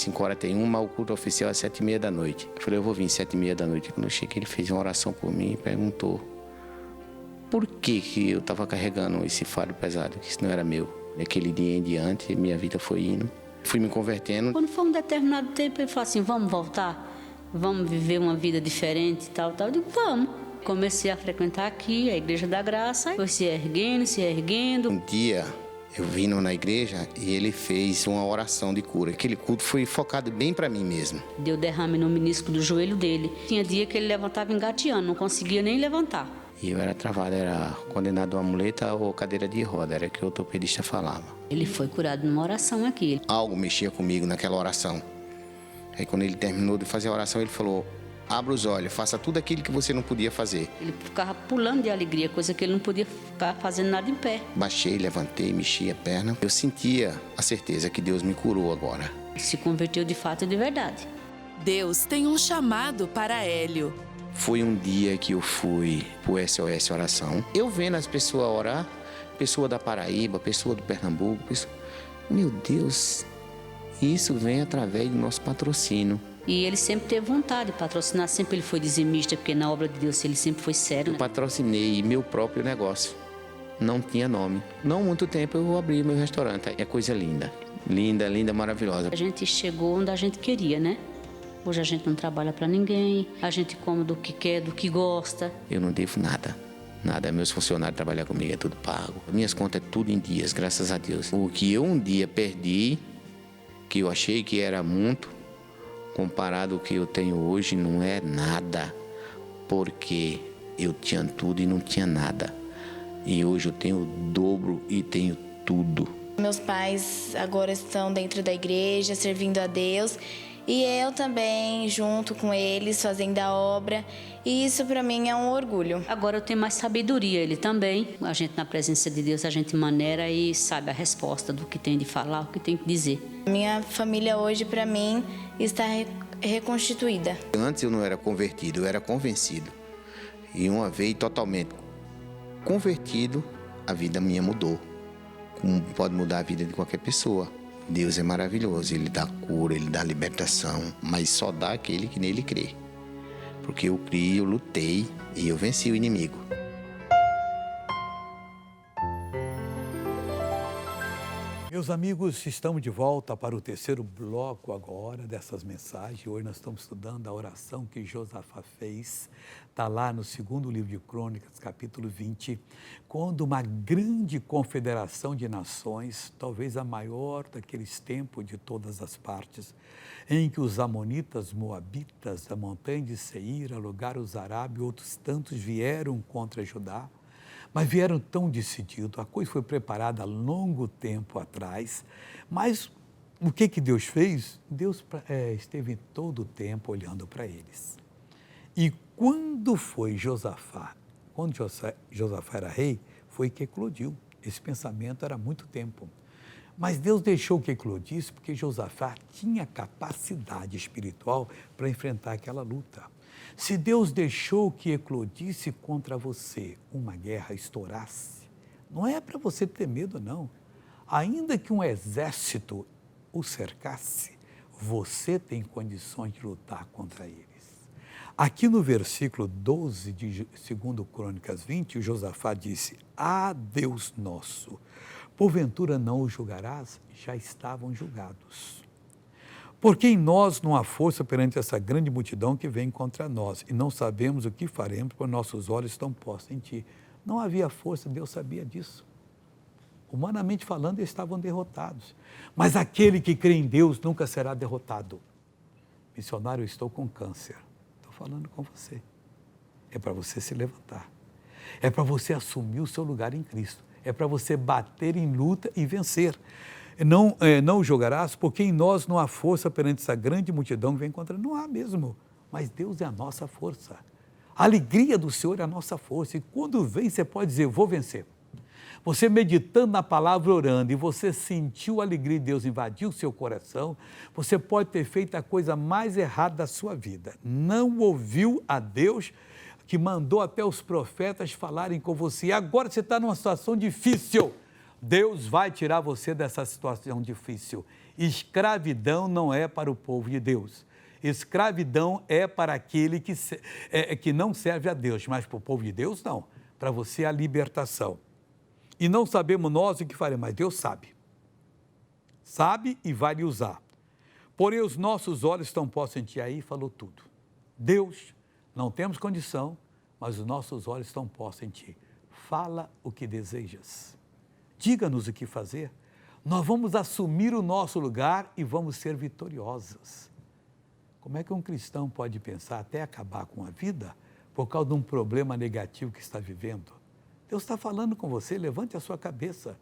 5h41, mas o culto oficial é 7h30 da noite. Eu falei, eu vou vir 7h30 da noite. Quando eu cheguei, ele fez uma oração por mim e perguntou por que eu estava carregando esse fardo pesado, que isso não era meu. Daquele dia em diante, minha vida foi indo. Fui me convertendo. Quando foi um determinado tempo, ele falou assim, vamos voltar? Vamos viver uma vida diferente e tal, tal. Eu digo, vamos. Comecei a frequentar aqui, a Igreja da Graça, foi se erguendo. Um dia, eu vim na igreja e ele fez uma oração de cura. Aquele culto foi focado bem para mim mesmo. Deu derrame no menisco do joelho dele. Tinha dia que ele levantava engateando, não conseguia nem levantar. E eu era travado, era condenado a muleta ou cadeira de roda, era o que o ortopedista falava. Ele foi curado numa oração aqui. Algo mexia comigo naquela oração. Aí quando ele terminou de fazer a oração, ele falou, abra os olhos, faça tudo aquilo que você não podia fazer. Ele ficava pulando de alegria, coisa que ele não podia ficar fazendo nada em pé. Baixei, levantei, mexi a perna. Eu sentia a certeza que Deus me curou agora. Ele se converteu de fato e de verdade. Deus tem um chamado para Hélio. Foi um dia que eu fui pro SOS Oração. Eu vendo as pessoas orar, pessoa da Paraíba, pessoa do Pernambuco, meu Deus, isso vem através do nosso patrocínio. E ele sempre teve vontade de patrocinar, sempre ele foi dizimista, porque na obra de Deus ele sempre foi sério. Eu patrocinei meu próprio negócio, não tinha nome. Não muito tempo eu abri meu restaurante, é coisa linda, linda, linda, maravilhosa. A gente chegou onde a gente queria, né? Hoje a gente não trabalha para ninguém, a gente come do que quer, do que gosta. Eu não devo nada, nada. Meus funcionários trabalham comigo, é tudo pago. Minhas contas é tudo em dias, graças a Deus. O que eu um dia perdi, que eu achei que era muito, comparado ao que eu tenho hoje, não é nada. Porque eu tinha tudo e não tinha nada. E hoje eu tenho o dobro e tenho tudo. Meus pais agora estão dentro da igreja, servindo a Deus. E eu também, junto com eles, fazendo a obra. E isso para mim é um orgulho. Agora eu tenho mais sabedoria, ele também. A gente na presença de Deus, a gente maneira e sabe a resposta do que tem de falar, o que tem que dizer. Minha família hoje, para mim, está reconstituída. Antes eu não era convertido, eu era convencido. E uma vez totalmente convertido, a vida minha mudou. Como pode mudar a vida de qualquer pessoa. Deus é maravilhoso, Ele dá cura, Ele dá libertação, mas só dá aquele que nele crê. Porque eu criei, eu lutei e eu venci o inimigo. Meus amigos, estamos de volta para o terceiro bloco agora dessas mensagens. Hoje nós estamos estudando a oração que Josafá fez. Está lá no segundo livro de Crônicas, capítulo 20, quando uma grande confederação de nações, talvez a maior daqueles tempos de todas as partes, em que os amonitas, moabitas, a montanha de Seir, alugaram os arábios, outros tantos vieram contra Judá, mas vieram tão decididos, a coisa foi preparada há longo tempo atrás, mas o que Deus fez? Deus esteve todo o tempo olhando para eles. E quando foi Josafá, quando Josafá era rei, foi que eclodiu. Esse pensamento era há muito tempo. Mas Deus deixou que eclodisse porque Josafá tinha capacidade espiritual para enfrentar aquela luta. Se Deus deixou que eclodisse contra você uma guerra estourasse, não é para você ter medo, não. Ainda que um exército o cercasse, você tem condições de lutar contra eles. Aqui no versículo 12 de 2 Crônicas 20, o Josafá disse, ah, Deus nosso, porventura não os julgarás? Já estavam julgados. Porque em nós não há força perante essa grande multidão que vem contra nós, e não sabemos o que faremos, porque nossos olhos estão postos em Ti. Não havia força, Deus sabia disso. Humanamente falando, eles estavam derrotados. Mas aquele que crê em Deus nunca será derrotado. Missionário, eu estou com câncer. Estou falando com você. É para você se levantar. É para você assumir o seu lugar em Cristo. É para você bater em luta e vencer. Não o jogarás, porque em nós não há força perante essa grande multidão que vem contra nós. Não há mesmo, mas Deus é a nossa força. A alegria do Senhor é a nossa força. E quando vem, você pode dizer, vou vencer. Você meditando na palavra, orando, e você sentiu a alegria de Deus invadir o seu coração, você pode ter feito a coisa mais errada da sua vida. Não ouviu a Deus, que mandou até os profetas falarem com você. E agora você está numa situação difícil. Deus vai tirar você dessa situação difícil. Escravidão não é para o povo de Deus. Escravidão é para aquele que não serve a Deus, mas para o povo de Deus, não. Para você, a libertação. E não sabemos nós o que faremos, mas Deus sabe. Sabe e vai lhe usar. Porém, os nossos olhos estão postos em ti. Aí falou tudo. Deus, não temos condição, mas os nossos olhos estão postos em ti. Fala o que desejas. Diga-nos o que fazer. Nós vamos assumir o nosso lugar e vamos ser vitoriosos. Como é que um cristão pode pensar até acabar com a vida por causa de um problema negativo que está vivendo? Deus está falando com você, levante a sua cabeça.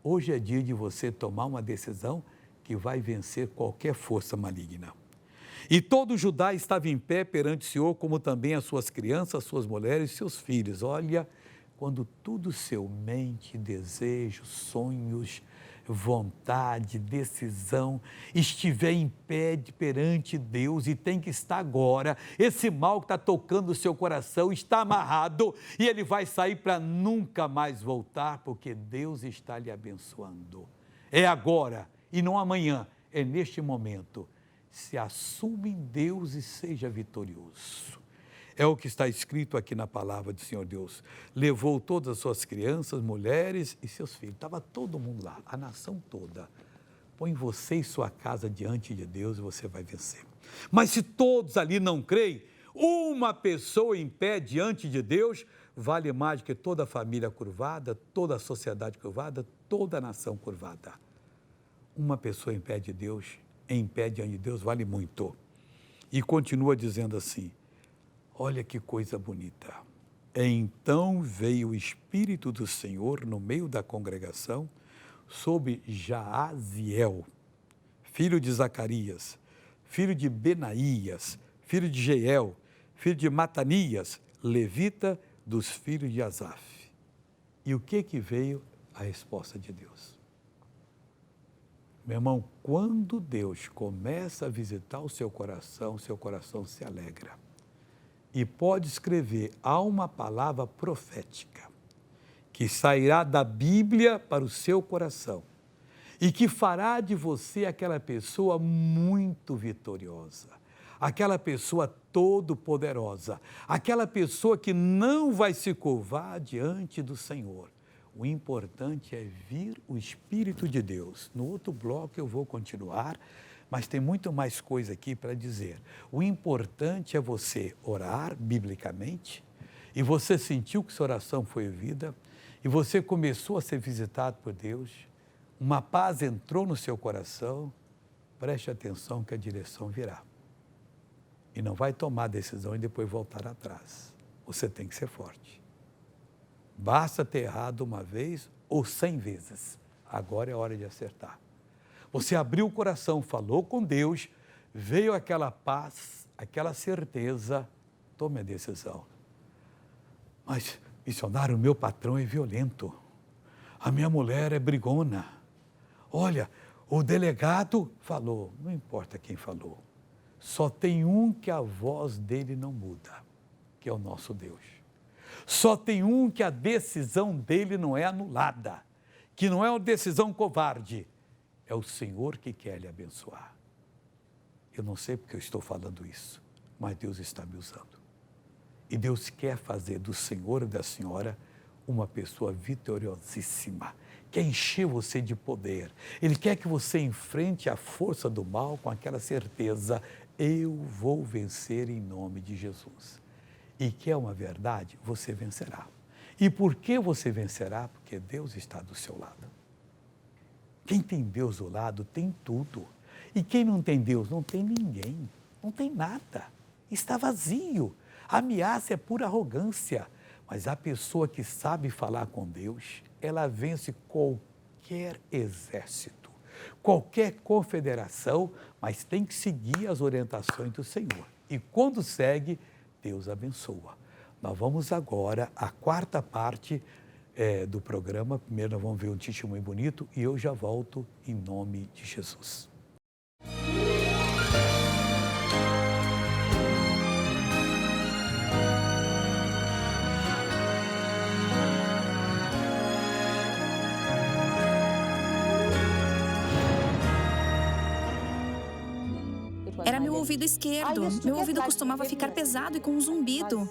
Hoje é dia de você tomar uma decisão que vai vencer qualquer força maligna. E todo Judá estava em pé perante o Senhor, como também as suas crianças, suas mulheres e seus filhos. Olha, quando tudo seu, mente, desejos, sonhos, vontade, decisão, estiver em pé perante Deus, e tem que estar agora, esse mal que está tocando o seu coração está amarrado e ele vai sair para nunca mais voltar, porque Deus está lhe abençoando. É agora e não amanhã, é neste momento. Se assume em Deus e seja vitorioso. É o que está escrito aqui na palavra do Senhor Deus. Levou todas as suas crianças, mulheres e seus filhos. Estava todo mundo lá, a nação toda. Põe você e sua casa diante de Deus e você vai vencer. Mas se todos ali não creem, uma pessoa em pé diante de Deus vale mais do que toda a família curvada, toda a sociedade curvada, toda a nação curvada. Uma pessoa em pé de Deus, em pé diante de Deus, vale muito. E continua dizendo assim, olha que coisa bonita. Então veio o Espírito do Senhor no meio da congregação sobre Jaaziel, filho de Zacarias, filho de Benaías, filho de Jeiel, filho de Matanias, levita dos filhos de Asaf. E o que veio? A resposta de Deus. Meu irmão, quando Deus começa a visitar o seu coração se alegra. E pode escrever, há uma palavra profética que sairá da Bíblia para o seu coração e que fará de você aquela pessoa muito vitoriosa, aquela pessoa todo-poderosa, aquela pessoa que não vai se curvar diante do Senhor. O importante é vir o Espírito de Deus. No outro bloco eu vou continuar, mas tem muito mais coisa aqui para dizer. O importante é você orar biblicamente e você sentiu que sua oração foi ouvida e você começou a ser visitado por Deus, uma paz entrou no seu coração, preste atenção que a direção virá. E não vai tomar decisão e depois voltar atrás. Você tem que ser forte. Basta ter errado uma vez ou 100 vezes. Agora é hora de acertar. Você abriu o coração, falou com Deus, veio aquela paz, aquela certeza, tome a decisão. Mas, missionário, o meu patrão é violento. A minha mulher é brigona. Olha, o delegado falou, não importa quem falou. Só tem um que a voz dele não muda, que é o nosso Deus. Só tem um que a decisão dele não é anulada, que não é uma decisão covarde. É o Senhor que quer lhe abençoar. Eu não sei porque eu estou falando isso, mas Deus está me usando. E Deus quer fazer do Senhor e da Senhora uma pessoa vitoriosíssima. Quer encher você de poder. Ele quer que você enfrente a força do mal com aquela certeza, eu vou vencer em nome de Jesus. E que é uma verdade, você vencerá. E por que você vencerá? Porque Deus está do seu lado. Quem tem Deus do lado tem tudo. E quem não tem Deus não tem ninguém, não tem nada. Está vazio. A ameaça é pura arrogância. Mas a pessoa que sabe falar com Deus, ela vence qualquer exército, qualquer confederação, mas tem que seguir as orientações do Senhor. E quando segue, Deus abençoa. Nós vamos agora à quarta parte do programa. Primeiro nós vamos ver um testemunho bonito e eu já volto em nome de Jesus. Era meu ouvido esquerdo. Meu ouvido costumava ficar pesado e com um zumbido.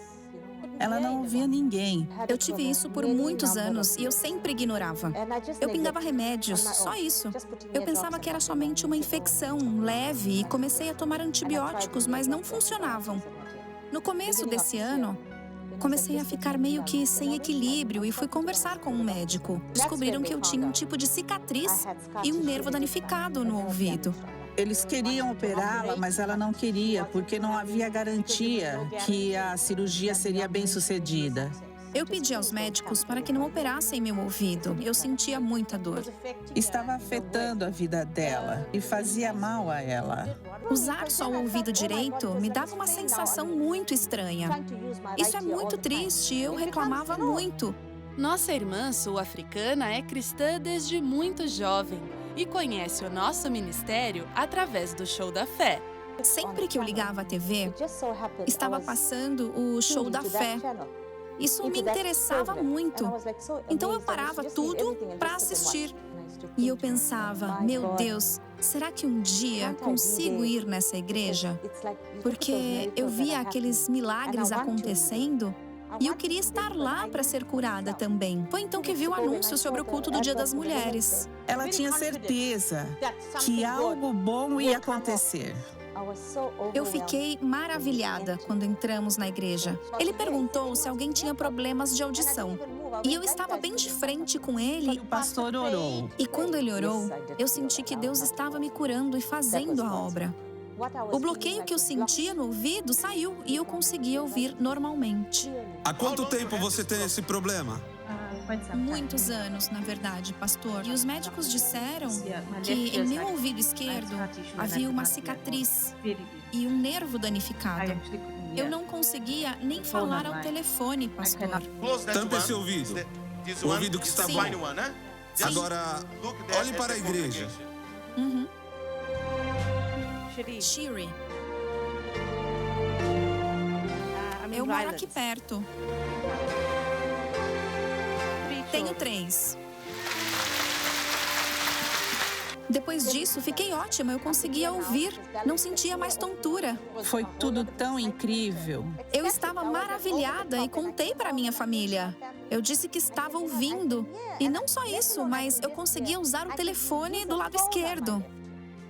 Ela não ouvia ninguém. Eu tive isso por muitos anos e eu sempre ignorava. Eu pingava remédios, só isso. Eu pensava que era somente uma infecção leve e comecei a tomar antibióticos, mas não funcionavam. No começo desse ano, comecei a ficar meio que sem equilíbrio e fui conversar com um médico. Descobriram que eu tinha um tipo de cicatriz e um nervo danificado no ouvido. Eles queriam operá-la, mas ela não queria, porque não havia garantia que a cirurgia seria bem-sucedida. Eu pedi aos médicos para que não operassem meu ouvido. Eu sentia muita dor. Estava afetando a vida dela e fazia mal a ela. Usar só o ouvido direito me dava uma sensação muito estranha. Isso é muito triste, eu reclamava muito. Nossa irmã sul-africana é cristã desde muito jovem e conhece o nosso ministério através do Show da Fé. Sempre que eu ligava a TV, estava passando o Show da Fé. Isso me interessava muito. Então eu parava tudo para assistir. E eu pensava, meu Deus, será que um dia consigo ir nessa igreja? Porque eu via aqueles milagres acontecendo e eu queria estar lá para ser curada também. Foi então que vi o anúncio sobre o culto do Dia das Mulheres. Ela tinha certeza que algo bom ia acontecer. Eu fiquei maravilhada quando entramos na igreja. Ele perguntou se alguém tinha problemas de audição. E eu estava bem de frente com ele. O pastor orou. E quando ele orou, eu senti que Deus estava me curando e fazendo a obra. O bloqueio que eu sentia no ouvido saiu e eu conseguia ouvir normalmente. Há quanto tempo você tem esse problema? Muitos anos, na verdade, pastor. E os médicos disseram que em meu ouvido esquerdo havia uma cicatriz e um nervo danificado. Eu não conseguia nem falar ao telefone, pastor. Tampe esse ouvido. O ouvido que está bom. Agora, olhe para a igreja. Uhum. Shiri. Eu moro aqui perto. Tenho 3. Depois disso, fiquei ótima. Eu conseguia ouvir. Não sentia mais tontura. Foi tudo tão incrível. Eu estava maravilhada e contei para minha família. Eu disse que estava ouvindo. E não só isso, mas eu conseguia usar o telefone do lado esquerdo.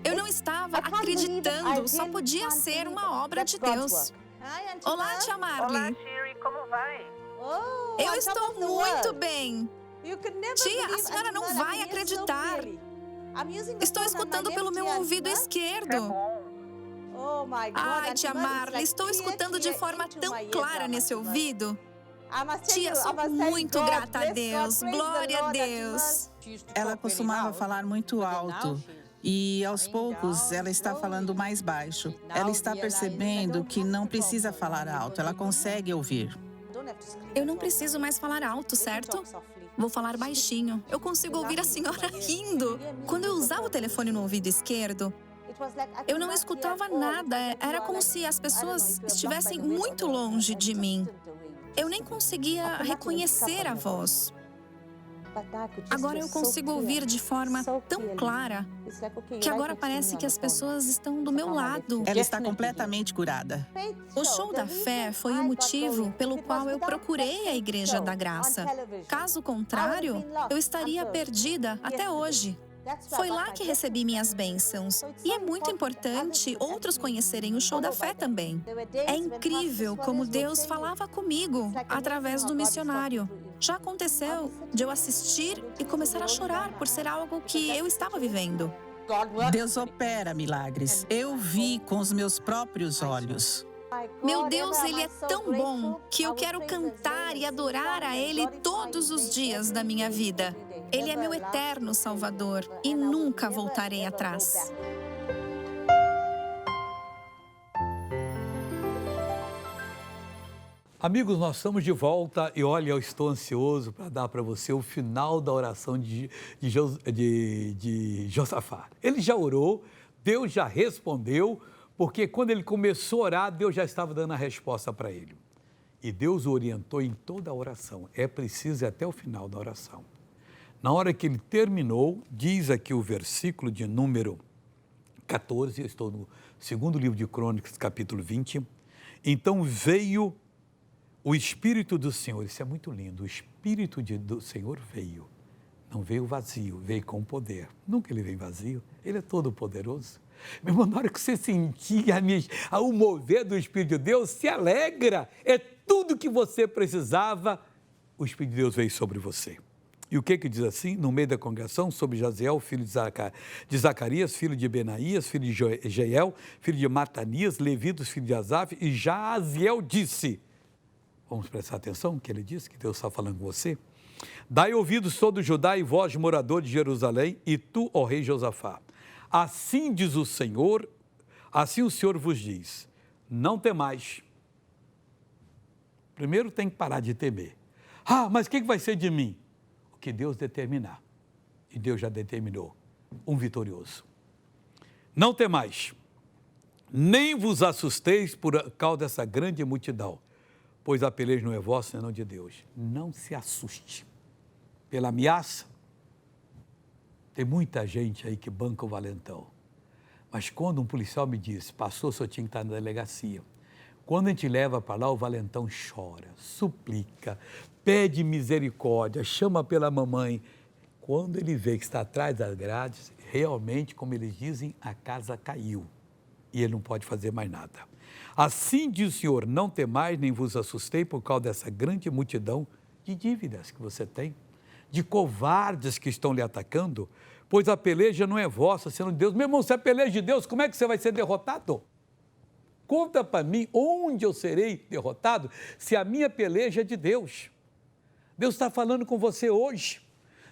Eu não estava acreditando. Só podia ser uma obra de Deus. Olá, tia Marley. Olá, Shiri, como vai? Eu estou muito bem. Tia, a senhora não vai acreditar. Estou escutando pelo meu ouvido esquerdo. Ai, tia Marley, estou escutando de forma tão clara nesse ouvido. Tia, sou muito grata a Deus. Glória a Deus. Ela costumava falar muito alto. E, aos poucos, ela está falando mais baixo. Ela está percebendo que não precisa falar alto, ela consegue ouvir. Eu não preciso mais falar alto, certo? Vou falar baixinho. Eu consigo ouvir a senhora rindo. Quando eu usava o telefone no ouvido esquerdo, eu não escutava nada. Era como se as pessoas estivessem muito longe de mim. Eu nem conseguia reconhecer a voz. Agora eu consigo ouvir de forma tão clara que agora parece que as pessoas estão do meu lado. Ela está completamente curada. O Show da Fé foi o motivo pelo qual eu procurei a Igreja da Graça. Caso contrário, eu estaria perdida até hoje. Foi lá que recebi minhas bênçãos. E é muito importante outros conhecerem o Show da Fé também. É incrível como Deus falava comigo através do missionário. Já aconteceu de eu assistir e começar a chorar por ser algo que eu estava vivendo. Deus opera milagres. Eu vi com os meus próprios olhos. Meu Deus, Ele é tão bom que eu quero cantar e adorar a Ele todos os dias da minha vida. Ele é meu eterno Salvador e nunca voltarei atrás. Amigos, nós estamos de volta e olha, eu estou ansioso para dar para você o final da oração de Josafá. Ele já orou, Deus já respondeu, porque quando ele começou a orar, Deus já estava dando a resposta para ele. E Deus o orientou em toda a oração. É preciso ir até o final da oração. Na hora que ele terminou, diz aqui o versículo de número 14, eu estou no segundo livro de Crônicas, capítulo 20. Então veio o Espírito do Senhor. Isso é muito lindo. O Espírito do Senhor veio. Não veio vazio, veio com poder. Nunca ele vem vazio. Ele é todo poderoso. Meu irmão, na hora que você sentir o mover do Espírito de Deus, se alegra. É tudo que você precisava. O Espírito de Deus veio sobre você. E o que diz assim? No meio da congregação, sobre Jaziel, filho de Zacarias, filho de Benaías, filho de Jeiel, filho de Matanias, levitas, filho de Asaf, e Jaziel disse, vamos prestar atenção no que ele disse, que Deus está falando com você. Dai ouvidos todo Judá e vós, morador de Jerusalém, e tu, ó rei Josafá. Assim diz o Senhor, assim o Senhor vos diz, não temais. Primeiro tem que parar de temer. Mas o que vai ser de mim? O que Deus determinar. E Deus já determinou um vitorioso. Não temais, nem vos assusteis por causa dessa grande multidão, pois a peleja não é vossa, senão de Deus. Não se assuste pela ameaça. Tem muita gente aí que banca o valentão. Mas quando um policial me diz, pastor, só tinha que estar na delegacia. Quando a gente leva para lá, o valentão chora, suplica, pede misericórdia, chama pela mamãe. Quando ele vê que está atrás das grades, realmente, como eles dizem, a casa caiu. E ele não pode fazer mais nada. Assim diz o Senhor, não temais nem vos assustei por causa dessa grande multidão de dívidas que você tem, de covardes que estão lhe atacando, pois a peleja não é vossa, senão de Deus. Meu irmão, se a peleja de Deus, como é que você vai ser derrotado? Conta para mim onde eu serei derrotado se a minha peleja é de Deus. Deus está falando com você hoje.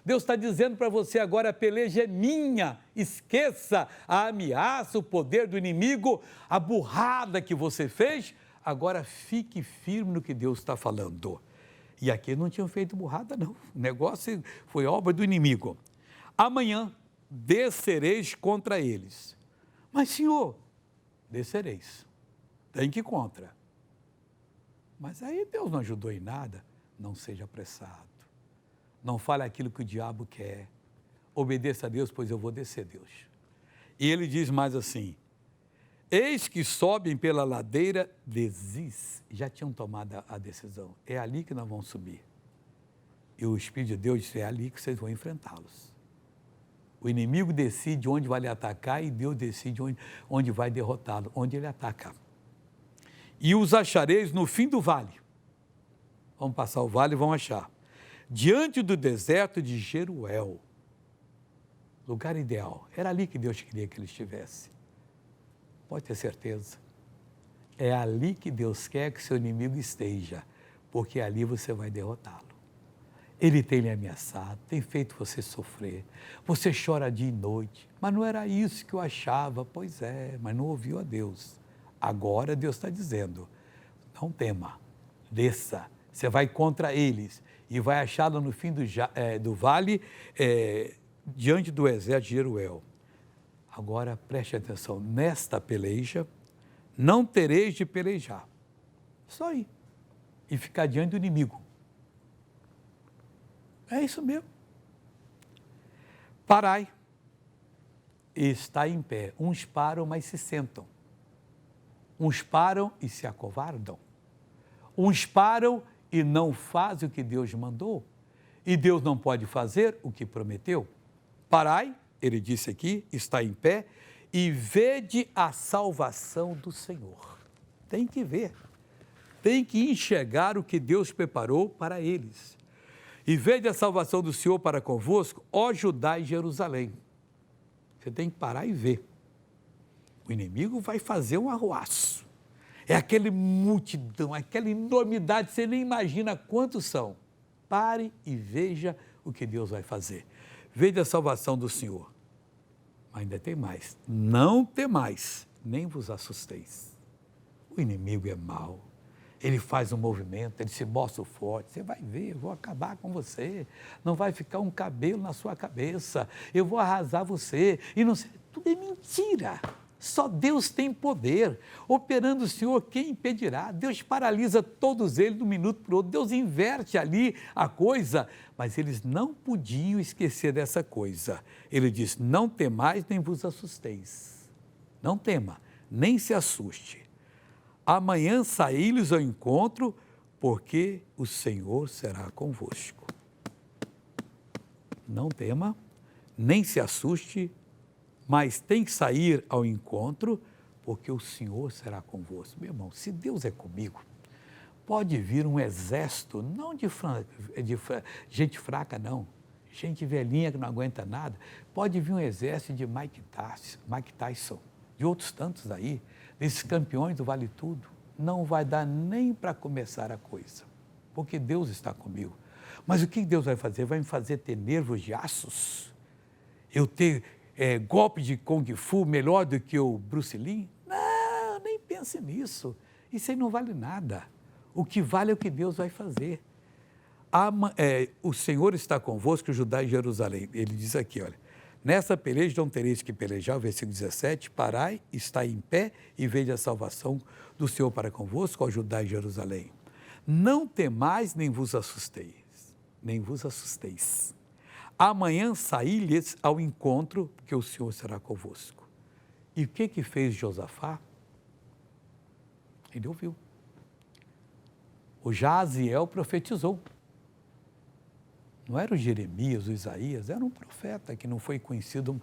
Deus está dizendo para você agora, a peleja é minha. Esqueça a ameaça, o poder do inimigo, a burrada que você fez. Agora fique firme no que Deus está falando. E aqui não tinham feito burrada, não. O negócio foi obra do inimigo. Amanhã descereis contra eles. Mas, Senhor, descereis. Tem que ir contra. Mas aí Deus não ajudou em nada. Não seja apressado. Não fale aquilo que o diabo quer. Obedeça a Deus, pois eu vou descer, Deus. E ele diz mais assim, eis que sobem pela ladeira de Ziz. Já tinham tomado a decisão. É ali que nós vamos subir. E o Espírito de Deus disse, é ali que vocês vão enfrentá-los. O inimigo decide onde vai lhe atacar e Deus decide onde vai derrotá-lo, onde ele ataca. E os achareis no fim do vale. Vamos passar o vale e vão achar. Diante do deserto de Jeruel. Lugar ideal. Era ali que Deus queria que ele estivesse. Pode ter certeza. É ali que Deus quer que seu inimigo esteja, porque ali você vai derrotá-lo. Ele tem lhe ameaçado, tem feito você sofrer. Você chora dia e noite, mas não era isso que eu achava. Pois é, mas não ouviu a Deus. Agora Deus está dizendo, não tema, desça. Você vai contra eles e vai achá-lo no fim do vale, diante do exército de Jeruel. Agora preste atenção, nesta peleja não tereis de pelejar. Só ir e ficar diante do inimigo. É isso mesmo. Parai e está em pé. Uns param, mas se sentam. Uns param e se acovardam. Uns param e não fazem o que Deus mandou. E Deus não pode fazer o que prometeu. Parai, ele disse aqui, está em pé, e vede a salvação do Senhor. Tem que ver. Tem que enxergar o que Deus preparou para eles. E vede a salvação do Senhor para convosco, ó Judá e Jerusalém. Você tem que parar e ver. O inimigo vai fazer um arruaço. É aquela multidão, aquela enormidade, você nem imagina quantos são. Pare e veja o que Deus vai fazer. Veja a salvação do Senhor. Mas ainda tem mais. Não temais, nem vos assusteis. O inimigo é mau. Ele faz um movimento, ele se mostra forte. Você vai ver, eu vou acabar com você. Não vai ficar um cabelo na sua cabeça. Eu vou arrasar você. E não sei, tudo é mentira. Só Deus tem poder. Operando o Senhor, quem impedirá? Deus paralisa todos eles de um minuto para o outro. Deus inverte ali a coisa. Mas eles não podiam esquecer dessa coisa. Ele diz, não temais nem vos assusteis. Não tema, nem se assuste. Amanhã saí-lhes ao encontro, porque o Senhor será convosco. Não tema, nem se assuste, mas tem que sair ao encontro, porque o Senhor será convosco. Meu irmão, se Deus é comigo, pode vir um exército, não de gente fraca, não, gente velhinha que não aguenta nada, pode vir um exército de Mike Tyson, de outros tantos aí, desses campeões do Vale Tudo. Não vai dar nem para começar a coisa, porque Deus está comigo. Mas o que Deus vai fazer? Vai me fazer ter nervos de aços? Eu ter golpe de Kung Fu melhor do que o Bruce Lee? Não, nem pense nisso. Isso aí não vale nada. O que vale é o que Deus vai fazer. O Senhor está convosco, Judá e Jerusalém. Ele diz aqui, olha, nessa peleja não tereis que pelejar, versículo 17, parai, estai em pé e vede a salvação do Senhor para convosco, ó Judá e Jerusalém. Não temais nem vos assusteis, nem vos assusteis. Amanhã saí-lhes ao encontro, porque o Senhor será convosco. E o que fez Josafá? Ele ouviu. O Jaziel profetizou. Não era o Jeremias, o Isaías, era um profeta que não foi conhecido